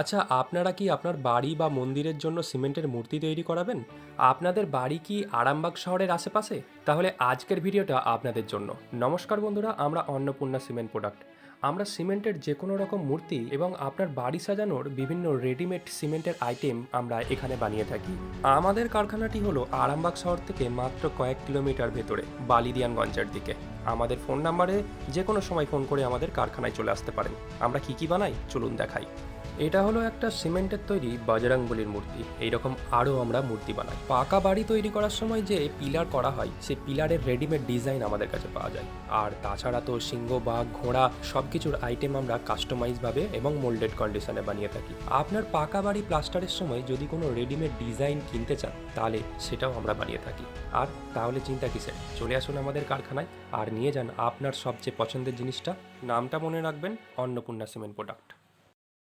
আচ্ছা, আপনারা কি আপনার বাড়ি বা মন্দিরের জন্য সিমেন্টের মূর্তি তৈরি করাবেন? আপনাদের বাড়ি কি আরামবাগ শহরের আশেপাশে? তাহলে আজকের ভিডিওটা আপনাদের জন্য। নমস্কার বন্ধুরা, আমরা অন্নপূর্ণা সিমেন্ট প্রোডাক্ট। আমরা সিমেন্টের যে কোনো রকম মূর্তি এবং আপনার বাড়ি সাজানোর বিভিন্ন রেডিমেড সিমেন্টের আইটেম আমরা এখানে বানিয়ে থাকি। আমাদের কারখানাটি হলো আরামবাগ শহর থেকে মাত্র কয়েক কিলোমিটার ভেতরে, বালিদিয়ানগঞ্জের দিকে। আমাদের ফোন নাম্বারে যে কোনো সময় ফোন করে আমাদের কারখানায় চলে আসতে পারেন। আমরা কি কি বানাই চলুন দেখাই। এটা হলো একটা সিমেন্টের তৈরি বজরংবলীর মূর্তি। এইরকম আরও আমরা মূর্তি বানাই। পাকা বাড়ি তৈরি করার সময় যে পিলার করা হয়, সেই পিলারের রেডিমেড ডিজাইন আমাদের কাছে পাওয়া যায়। আর তাছাড়া তো সিংহ, বাঘ, ঘোড়া সব কিছুর আইটেম আমরা কাস্টমাইজভাবে এবং মোল্ডেড কন্ডিশনে বানিয়ে থাকি। আপনার পাকা বাড়ি প্লাস্টারের সময় যদি কোনো রেডিমেড ডিজাইন কিনতে চান, তাহলে সেটাও আমরা বানিয়ে থাকি। আর তাহলে চিন্তা কিসের, চলে আসুন আমাদের কারখানায় আর নিয়ে যান আপনার সবচেয়ে পছন্দের জিনিসটা। নামটা মনে রাখবেন, অন্নপূর্ণা সিমেন্ট প্রোডাক্ট।